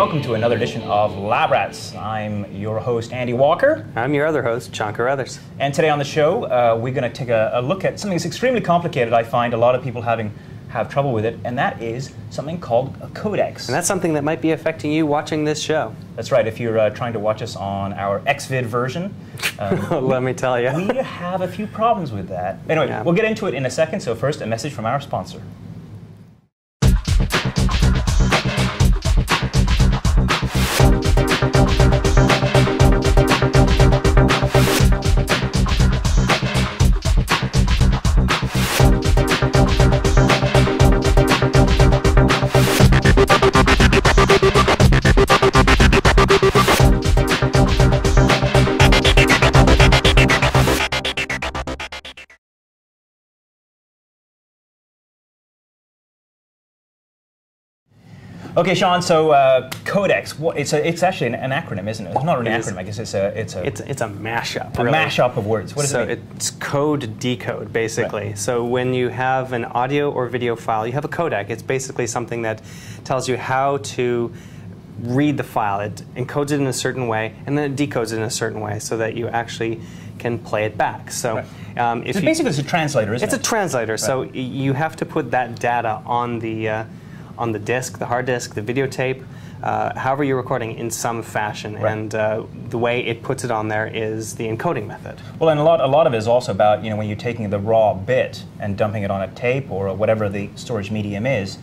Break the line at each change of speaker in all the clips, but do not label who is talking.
welcome to another edition of Lab Rats. I'm your host, Andy Walker.
I'm your other host, John Carruthers.
And today on the show, we're going to take a look at something that's extremely complicated. I find a lot of people have trouble with it, and that is something called codecs.
And that's something that might be affecting you watching this show.
That's right. If you're trying to watch us on our XVID version,
let me tell you,
we have a few problems with that. Anyway, We'll get into it in a second. So first, a message from our sponsor. Okay, Sean. So codecs. It's actually an acronym, isn't it? It's not really an acronym. I guess it's a
mashup.
A mashup of words. What does it mean?
It's code decode, basically.
Right.
So when you have an audio or video file, you have a codec. It's basically something that tells you how to read the file. It encodes it in a certain way, and then it decodes it in a certain way, so that you actually can play it back. So,
right. So basically, it's a translator, isn't it?
It's a translator.
Right.
So you have to put that data on the disk, the hard disk, the videotape, however you're recording in some fashion,
right.
And the way it puts it on there is the encoding method.
Well, and a lot of it is also about, when you're taking the raw bit and dumping it on a tape or whatever the storage medium is,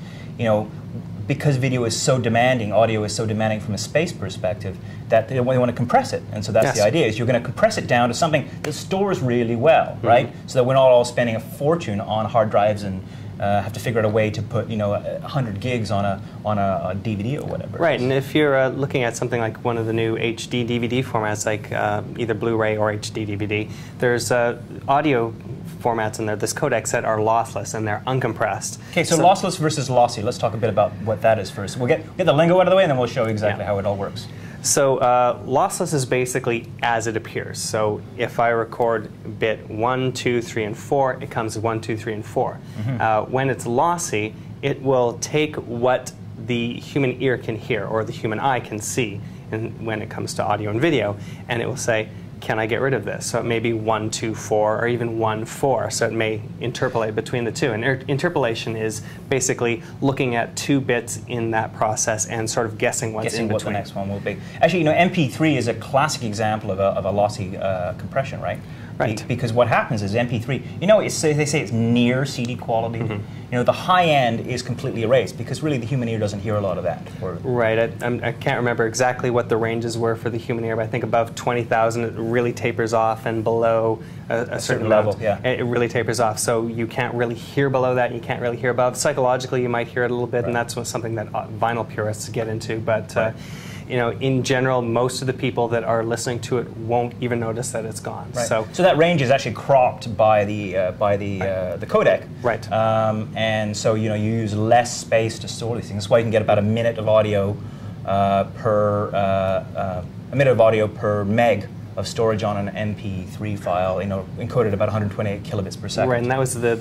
because video is so demanding, audio is so demanding from a space perspective, that they want to compress it. And so that's
Yes.
the idea, is you're going to compress it down to something that stores really well, right? So that we're not all spending a fortune on hard drives and have to figure out a way to put 100 gigs on a DVD or whatever.
Right, and if you're looking at something like one of the new HD DVD formats, like either Blu-ray or HD DVD, there's audio formats in there, this codecs, that are lossless and they're uncompressed.
Okay, so lossless versus lossy. Let's talk a bit about what that is first. We'll get the lingo out of the way, and then we'll show exactly how it all works.
So lossless is basically as it appears. So if I record bit 1, 2, 3, and 4, it comes 1, 2, 3, and 4. When it's lossy, it will take what the human ear can hear or the human eye can see when it comes to audio and video, and it will say, can I get rid of this? So it may be 1, 2, 4, or even 1, 4. So it may interpolate between the two. And interpolation is basically looking at two bits in that process and sort of guessing what's in between.
What the next one will be. Actually, MP3 is a classic example of a lossy compression, right?
Right.
Because what happens is MP3, they say it's near CD quality. The high end is completely erased because really the human ear doesn't hear a lot of that.
Right. I can't remember exactly what the ranges were for the human ear, but I think above 20,000 it really tapers off, and below a certain level, it really tapers off. So you can't really hear below that, you can't really hear above. Psychologically, you might hear it a little bit, and that's something that vinyl purists get into. But in general, most of the people that are listening to it won't even notice that it's gone.
Right. So that range is actually cropped by the codec.
Right.
And so you use less space to store these things. That's why you can get about a minute of audio per meg of storage on an MP3 file, encoded at about 128 kilobits per second.
Right, and that was the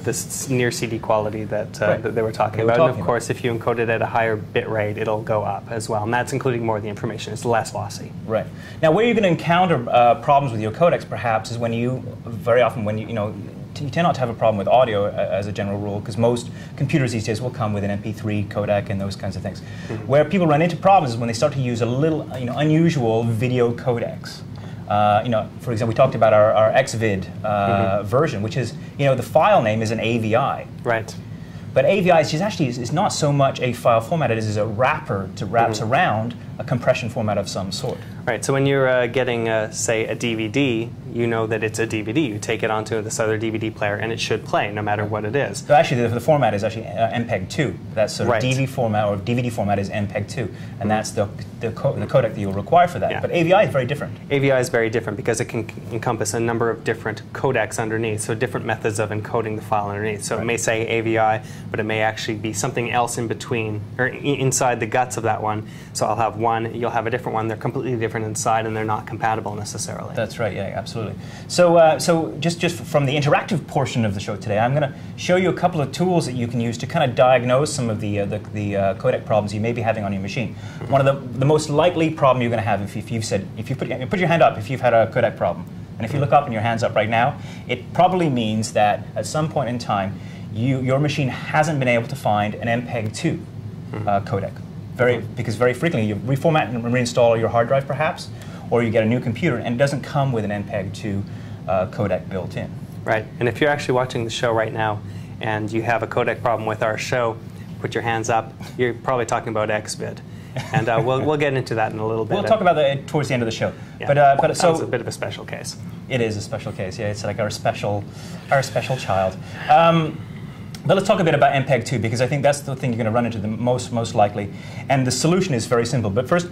near CD quality that they were talking about. And of course, if you encode it at a higher bit rate, it'll go up as well. And that's including more of the information. It's less lossy.
Right. Now, where you're going to encounter problems with your codecs, perhaps, is when you tend not to have a problem with audio as a general rule, because most computers these days will come with an MP3 codec and those kinds of things. Where people run into problems is when they start to use a little unusual video codecs. For example, we talked about our XVID version, which is, the file name is an AVI.
Right.
But AVI is not so much a file format, it is a wrapper to wraps around a compression format of some sort.
Right, so when you're getting, say, a DVD, you know that it's a DVD. You take it onto this other DVD player, and it should play, no matter what it is.
So actually, the format is actually MPEG-2. That's sort of
right.
DV format, or DVD format is MPEG-2, and that's the codec that you'll require for that.
Yeah.
But AVI is very different.
AVI is very different because it can encompass a number of different codecs underneath, so different methods of encoding the file underneath. So it may say AVI, but it may actually be something else in between, or inside the guts of that one. So I'll have one, you'll have a different one. They're completely different inside, and they're not compatible necessarily.
That's right. Yeah, absolutely. So, so just from the interactive portion of the show today, I'm going to show you a couple of tools that you can use to kind of diagnose some of the codec problems you may be having on your machine. One of the most likely problem you're going to have if you put your hand up if you've had a codec problem, and if you look up and your hand's up right now, it probably means that at some point in time your machine hasn't been able to find an MPEG-2 codec. Because very frequently you reformat and reinstall your hard drive perhaps, or you get a new computer and it doesn't come with an MPEG-2 codec built in.
Right, and if you're actually watching the show right now and you have a codec problem with our show, put your hands up, you're probably talking about XVID. And we'll get into that in a little bit.
We'll talk about that towards the end of the show.
Yeah.
But so
it's a bit of a special case.
It is a special case, yeah. It's like our special child. But let's talk a bit about MPEG-2 because I think that's the thing you're going to run into the most likely. And the solution is very simple. But first,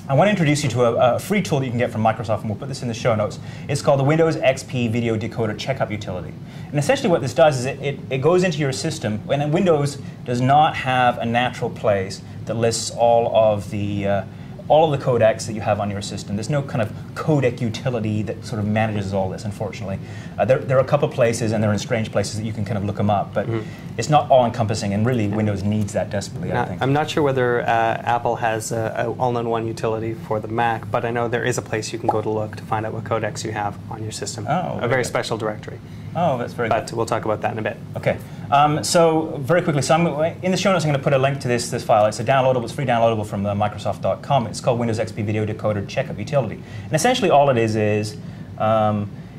I want to introduce you to a free tool that you can get from Microsoft, and we'll put this in the show notes. It's called the Windows XP Video Decoder Checkup Utility. And essentially what this does is it goes into your system, and Windows does not have a natural place that lists all of the codecs that you have on your system. There's no kind of codec utility that sort of manages all this, unfortunately. There are a couple places, and they're in strange places that you can kind of look them up, but it's not all-encompassing, and really Windows needs that desperately, I think.
I'm not sure whether Apple has an all-in-one utility for the Mac, but I know there is a place you can go to look to find out what codecs you have on your system.
Oh,
a very special directory.
Oh, that's very good.
But we'll talk about that in a bit.
Okay. So very quickly, in the show notes I'm going to put a link to this file. It's downloadable. It's free downloadable from Microsoft.com. It's called Windows XP Video Decoder Checkup Utility. And essentially all it is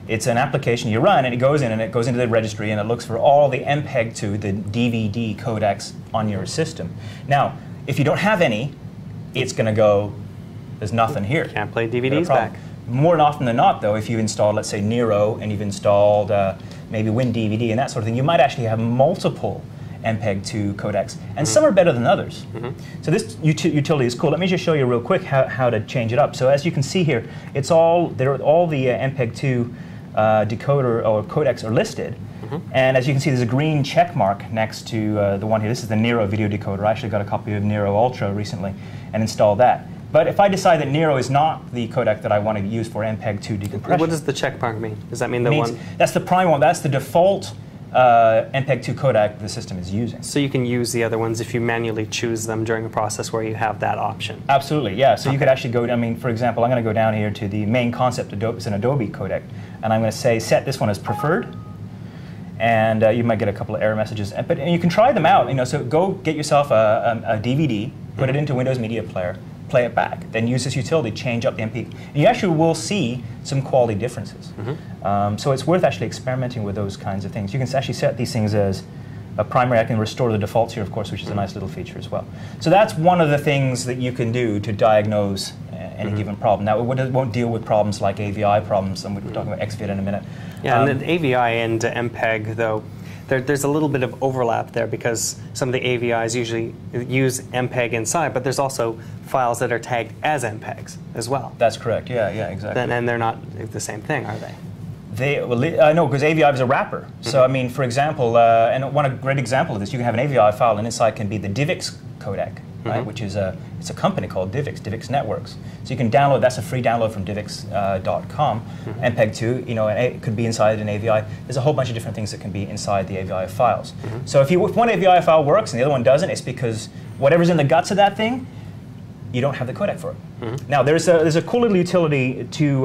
it's an application you run, and it goes into the registry, and it looks for all the MPEG-2, the DVD codecs on your system. Now, if you don't have any, it's going to go, there's nothing here.
Can't play DVDs back.
More often than not, though, if you've installed, let's say, Nero, and you've installed maybe WinDVD and that sort of thing, you might actually have multiple MPEG-2 codecs, and some are better than others. So this utility is cool. Let me just show you real quick how to change it up. So as you can see here, it's all the MPEG-2 decoder or codecs are listed. And as you can see, there's a green check mark next to the one here. This is the Nero video decoder. I actually got a copy of Nero Ultra recently and installed that. But if I decide that Nero is not the codec that I want to use for MPEG-2 decompression.
What does the check mark mean? Does that mean the one?
That's the prime one. That's the default MPEG-2 codec the system is using.
So you can use the other ones if you manually choose them during a process where you have that option?
Absolutely, yeah. So you could actually go, for example, I'm going to go down here to the main concept. It's an Adobe codec. And I'm going to say set this one as preferred. And you might get a couple of error messages. But you can try them out. So go get yourself a DVD, put it into Windows Media Player, play it back, then use this utility, change up the MP. And you actually will see some quality differences. So it's worth actually experimenting with those kinds of things. You can actually set these things as a primary. I can restore the defaults here, of course, which is a nice little feature as well. So that's one of the things that you can do to diagnose any given problem. Now, it won't deal with problems like AVI problems, and we'll be talking about XVID in a minute.
Yeah, and the AVI and MPEG, though, there's a little bit of overlap there because some of the AVIs usually use MPEG inside, but there's also files that are tagged as MPEGs as well.
That's correct, yeah, exactly.
And they're not the same thing, are they?
No, because AVI is a wrapper. So, for example, and a great example of this, you can have an AVI file, and inside can be the DivX codec, right, which is it's a company called DivX Networks. So you can download, that's a free download from divx.com, MPEG-2, and it could be inside an AVI. There's a whole bunch of different things that can be inside the AVI files. So if one AVI file works and the other one doesn't, it's because whatever's in the guts of that thing, you don't have the codec for it. Now, there's a cool little utility to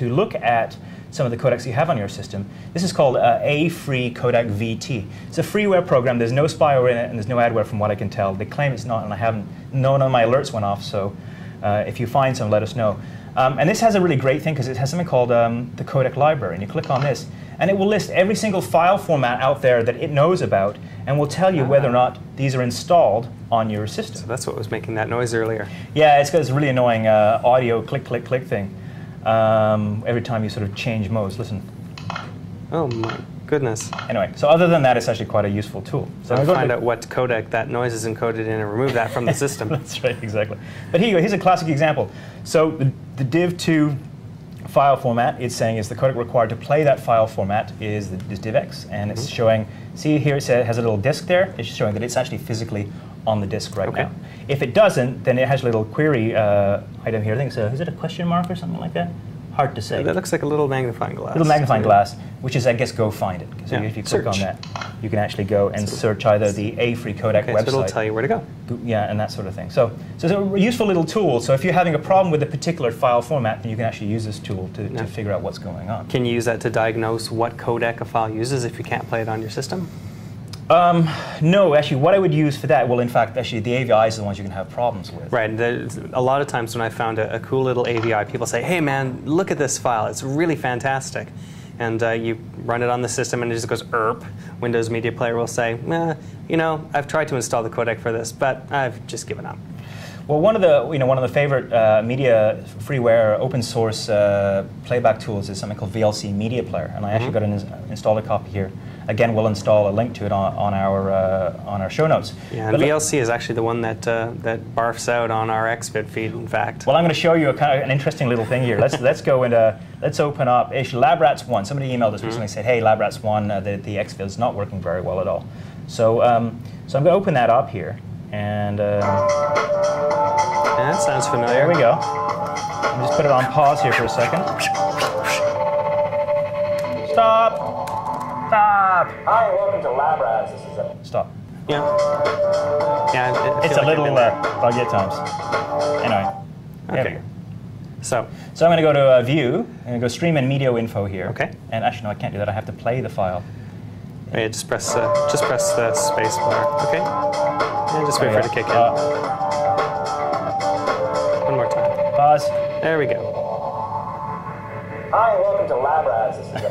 look at some of the codecs you have on your system. This is called A-Free Codec VT. It's a freeware program. There's no spyware in it, and there's no adware from what I can tell. They claim it's not, and I haven't. None of my alerts went off, so if you find some, let us know. And this has a really great thing because it has something called the codec library, and you click on this, and it will list every single file format out there that it knows about, and will tell you whether or not these are installed on your system.
So that's what was making that noise earlier.
Yeah, it's got this really annoying audio click, click, click thing. Every time you sort of change modes. Listen.
Oh my goodness.
Anyway, so other than that, it's actually quite a useful tool.
So I'll find out what codec that noise is encoded in and remove that from the system.
That's right, exactly. But here you go. Here's a classic example. So the div2 file format, it's saying is the codec required to play that file format is DivX, and it's showing. See here, it has a little disk there. It's showing that it's actually physically on the disk right
Okay.
now. If it doesn't, then it has a little query item here. I think so. Is it a question mark or something like that? Hard to say.
That looks like a little magnifying glass.
Little magnifying glass, which is, I guess, go find it. So
Yeah.
if you click on
Search.
that, you can actually go and search either the A-free codec
Okay,
website.
so it'll tell you where to go.
Yeah, and that sort of thing. So it's a useful little tool. So if you're having a problem with a particular file format, then you can actually use this tool to figure out what's going on.
Can you use that to diagnose what codec a file uses if you can't play it on your system?
No, actually, what I would use for that, well, in fact, actually, the AVIs are the ones you can have problems with.
Right. A lot of times when I found a cool little AVI, people say, hey, man, look at this file. It's really fantastic. And you run it on the system, and it just goes, ERP. Windows Media Player will say, you know, I've tried to install the codec for this, but I've just given up.
Well, one of the favorite media freeware open source playback tools is something called VLC Media Player, and I actually got an installed a copy here. Again, we'll install a link to it on our show notes.
Yeah, and VLC is actually the one that barfs out on our XVID feed, in fact.
Well, I'm going to show you an interesting little thing here. Let's go into let's open up LabRats 1. Somebody emailed us recently and said, hey, LabRats 1, the XVID is not working very well at all. So I'm going to open that up here, and
yeah, that sounds familiar.
there we go. I'll just put it on pause here for a second. Stop. Stop! Hi, welcome to LabRats. This is a... Stop.
Yeah. Yeah,
It's a little buggy at times. Anyway. There we
Okay.
go.
So
I'm going to go to View, I'm going to go Stream and Media Info here.
Okay.
And actually, no, I can't do that. I have to play the file.
yeah, just press the space bar. Okay. And just wait for it to kick in. One more time.
Pause.
There we go.
Hi, welcome to LabRats. This is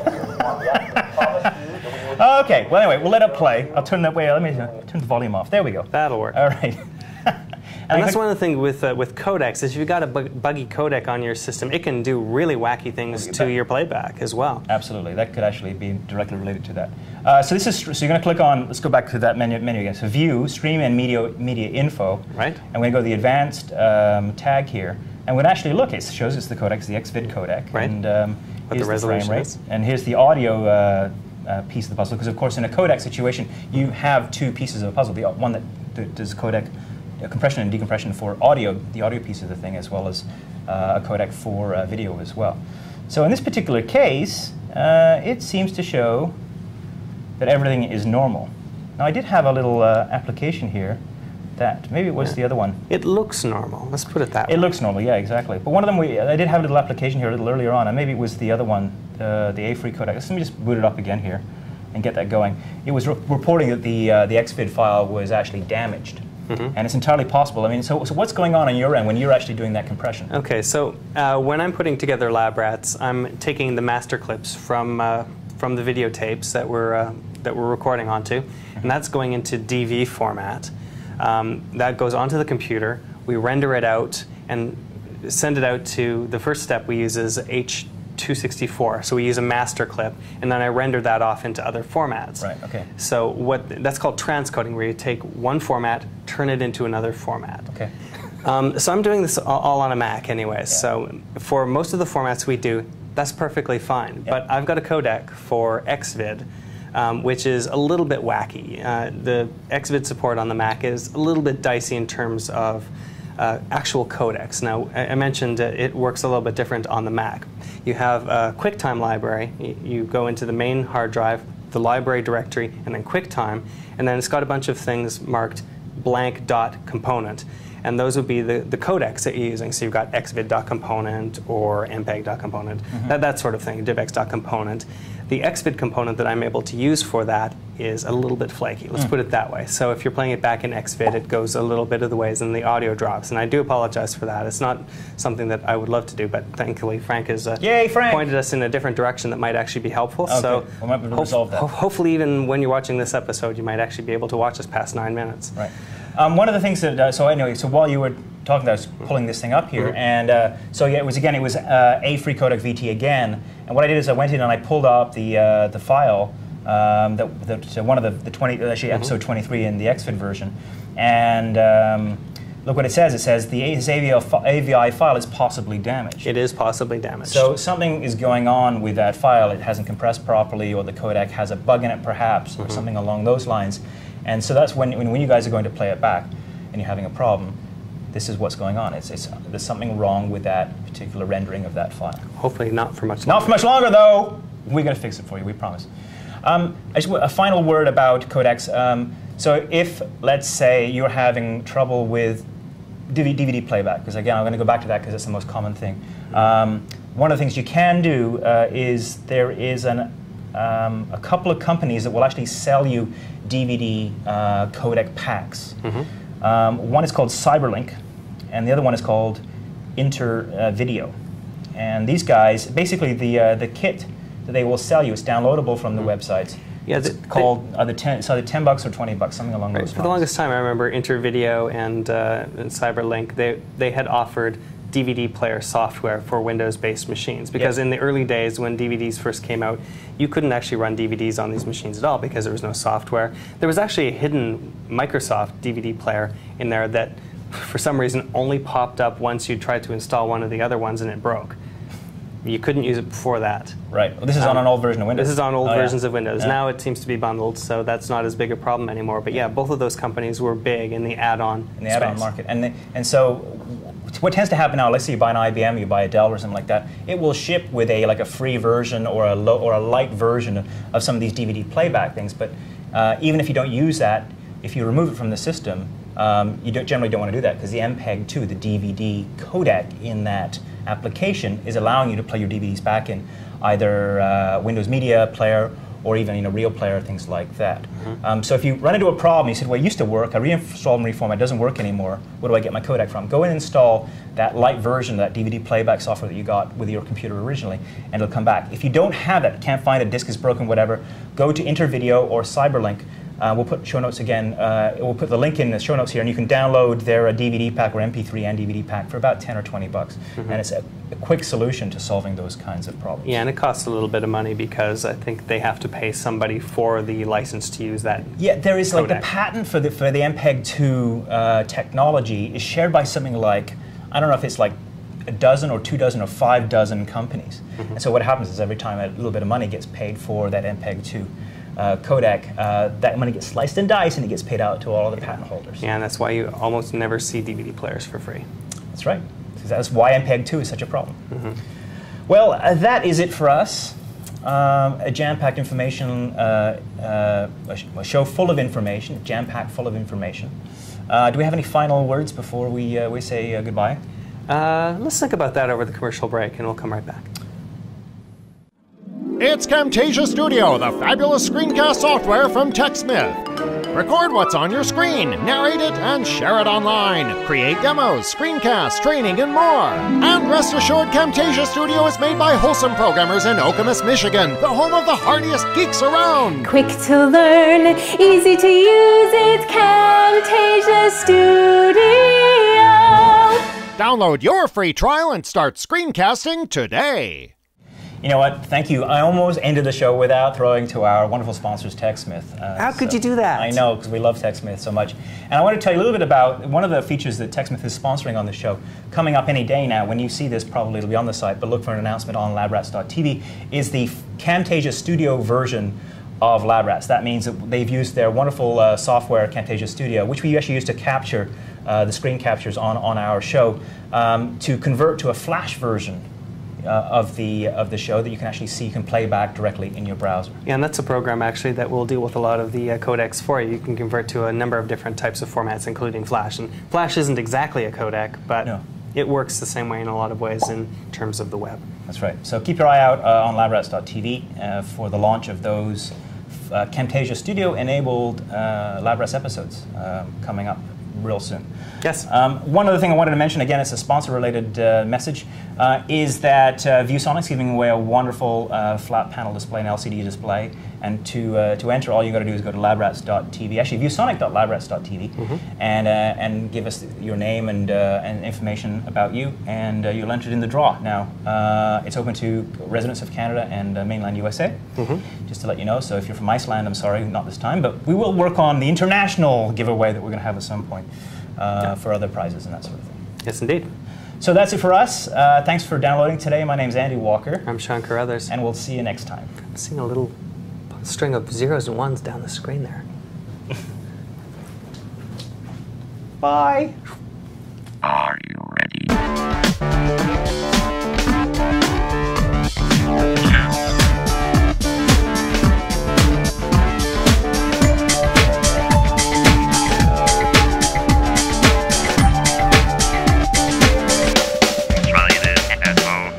Okay, well anyway, we'll let it play. I'll turn that way. Let me turn the volume off. There we go.
That'll work.
All right.
And that's one of the things with codecs is if you've got a buggy codec on your system, it can do really wacky things to your playback as well.
Absolutely, that could actually be directly related to that. So you're going to click on. Let's go back to that menu again. So View, Stream and Media Info.
Right.
And we're going to go to the Advanced tag here, and we're going to actually look. It shows us the codec, the XVID codec,
Right.
And
What
here's
the resolution
frame rate,
is.
and here's the audio piece of the puzzle. Because of course, in a codec situation, you have two pieces of a puzzle. The one that does codec compression and decompression for audio, the audio piece of the thing, as well as a codec for video as well. So in this particular case, it seems to show that everything is normal. Now I did have a little application here that maybe it was the other one.
It looks normal. Let's put it that way.
It looks normal, yeah, exactly. But one of them, I did have a little application here a little earlier on, and maybe it was the other one, the A-free codec. Let me just boot it up again here and get that going. It was reporting that the XVID file was actually damaged. And it's entirely possible. I mean, so what's going on your end when you're actually doing that compression?
Okay, so when I'm putting together LabRats, I'm taking the master clips from the videotapes that we're recording onto, and that's going into DV format. That goes onto the computer. We render it out and send it out to the first step we use is H264. So we use a master clip, and then I render that off into other formats.
Right. Okay.
So that's called transcoding, where you take one format, turn it into another format.
Okay.
So I'm doing this all on a Mac anyway. So for most of the formats we do, that's perfectly fine.
Yeah.
But I've got a codec for XVID, which is a little bit wacky. The XVID support on the Mac is a little bit dicey in terms of actual codecs. Now, I mentioned it works a little bit different on the Mac. You have a QuickTime library. You go into the main hard drive, the library directory, and then QuickTime, and then it's got a bunch of things marked blank.component. And those would be the codecs that you're using. So you've got xvid.component or mpeg.component, that sort of thing, divx.component. The XVID component that I'm able to use for that is a little bit flaky. Let's put it that way. So if you're playing it back in XVID, it goes a little bit of the ways and the audio drops. And I do apologize for that. It's not something that I would love to do, but thankfully Frank has pointed us in a different direction that might actually be helpful.
Okay.
So
we might be able to resolve that.
Hopefully even when you're watching this episode, you might actually be able to watch us past 9 minutes.
Right. One of the things that, so while you were talking, I was pulling this thing up here, and so yeah, it was A-free codec VT again, and what I did is I went in and I pulled up the file, one of the 20, actually episode 23 in the XVID version, and look what it says. It says his AVI file is possibly damaged.
It is possibly damaged.
So something is going on with that file. It hasn't compressed properly, or the codec has a bug in it perhaps, or something along those lines. And so that's when you guys are going to play it back. and you're having a problem, this is what's going on. There's something wrong with that particular rendering of that file.
Hopefully not for much longer.
Not for much longer, though. We're going to fix it for you, we promise. A final word about codecs. So if, let's say, you're having trouble with DVD playback, because again, I'm going to go back to that because it's the most common thing. One of the things you can do is there is a couple of companies that will actually sell you DVD codec packs. One is called Cyberlink, and the other one is called Intervideo. And these guys, basically the kit that they will sell you, it's downloadable from the websites. Yeah, it's called either $10 or $20, something along those lines.
For the longest time, I remember Intervideo and Cyberlink. They had offered DVD player software for Windows-based machines, because in the early days when DVDs first came out, you couldn't actually run DVDs on these machines at all because there was no software. There was actually a hidden Microsoft DVD player in there that, for some reason, only popped up once you tried to install one of the other ones and it broke. You couldn't use it before that.
Right. Well, this is on an old version of Windows.
This is on old versions of Windows. Yeah. Now it seems to be bundled, so that's not as big a problem anymore. But yeah, both of those companies were big in the add-on
in the add-on market. And so what tends to happen now, let's say you buy an IBM, you buy a Dell or something like that, it will ship with a free version or a light version of some of these DVD playback things. But even if you don't use that, if you remove it from the system, you generally don't want to do that because the MPEG-2, the DVD codec in that application, is allowing you to play your DVDs back in either Windows Media Player or even Real Player, things like that. So if you run into a problem, you said, well, it used to work, I reinstalled and reformatted, it doesn't work anymore, where do I get my codec from? Go and install that light version of that DVD playback software that you got with your computer originally, and it'll come back. If you don't have that, can't find it, disk is broken, whatever, go to Intervideo or Cyberlink. We'll put show notes again. We'll put the link in the show notes here, and you can download their DVD pack or MP3 and DVD pack for about 10 or 20 bucks. And it's a quick solution to solving those kinds of problems.
Yeah, and it costs a little bit of money because I think they have to pay somebody for the license to use that.
Yeah, there is
codec.
The patent for the MPEG-2 technology is shared by something like, I don't know if it's like a dozen or 2 dozen or 5 dozen companies. And so what happens is every time a little bit of money gets paid for that MPEG-2 codec, that money gets sliced and diced and it gets paid out to all of the patent holders.
Yeah, and that's why you almost never see DVD players for free.
That's right. That's why MPEG-2 is such a problem. Well, that is it for us. A jam-packed information, a show full of information, jam-packed full of information. Do we have any final words before we say goodbye?
Let's think about that over the commercial break, and we'll come right back.
It's Camtasia Studio, the fabulous screencast software from TechSmith. Record what's on your screen, narrate it, and share it online. Create demos, screencasts, training, and more. And rest assured, Camtasia Studio is made by wholesome programmers in Okemos, Michigan, the home of the hardiest geeks around.
Quick to learn, easy to use, it's Camtasia Studio.
Download your free trial and start screencasting today.
You know what? Thank you. I almost ended the show without throwing to our wonderful sponsors, TechSmith.
How could you do that?
I know, because we love TechSmith so much. And I want to tell you a little bit about one of the features that TechSmith is sponsoring on the show. Coming up any day now, when you see this, probably it'll be on the site, but look for an announcement on labrats.tv, is the Camtasia Studio version of LabRats. That means that they've used their wonderful software, Camtasia Studio, which we actually use to capture the screen captures on our show, to convert to a Flash version of the show that you can actually see, you can play back directly in your browser.
Yeah, and that's a program actually that will deal with a lot of the codecs for you. You can convert to a number of different types of formats, including Flash. And Flash isn't exactly a codec, but it works the same way in a lot of ways in terms of the web.
That's right. So keep your eye out on labrats.tv for the launch of those Camtasia Studio-enabled LabRats episodes coming up real soon.
Yes.
One other thing I wanted to mention, again, it's a sponsor-related message, is that ViewSonic's giving away a wonderful flat panel display, an LCD display. And to enter, all you got to do is go to labrats.tv, actually viewsonic.labrats.tv, and give us your name and information about you, and you'll enter it in the draw. Now, it's open to residents of Canada and mainland USA, just to let you know. So if you're from Iceland, I'm sorry, not this time, but we will work on the international giveaway that we're going to have at some point for other prizes and that sort of thing.
Yes, indeed.
So that's it for us. Thanks for downloading today. My name's Andy Walker.
I'm Sean Carruthers.
And we'll see you next time.
I'm seeing a little string of zeros and ones down the screen there. Bye.
Are you ready? Try this at home.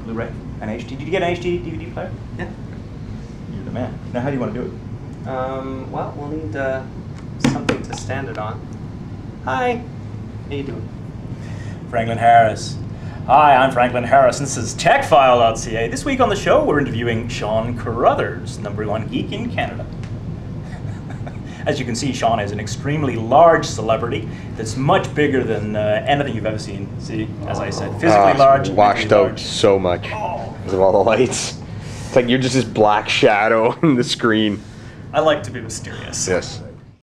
Blu-ray and HD. Did you get an HD DVD player?
Yeah.
You're the man. Now, how do you want to do it?
Well, we'll need something to stand it on. Hi. How you doing?
Franklin Harris. Hi, I'm Franklin Harris, and this is TechFile.ca. This week on the show, we're interviewing Sean Carruthers, #1 geek in Canada. As you can see, Sean is an extremely large celebrity that's much bigger than anything you've ever seen. See, as I said, physically large.
Washed out so much because of all the lights. It's like you're just this black shadow in the screen.
I like to be mysterious.
Yes.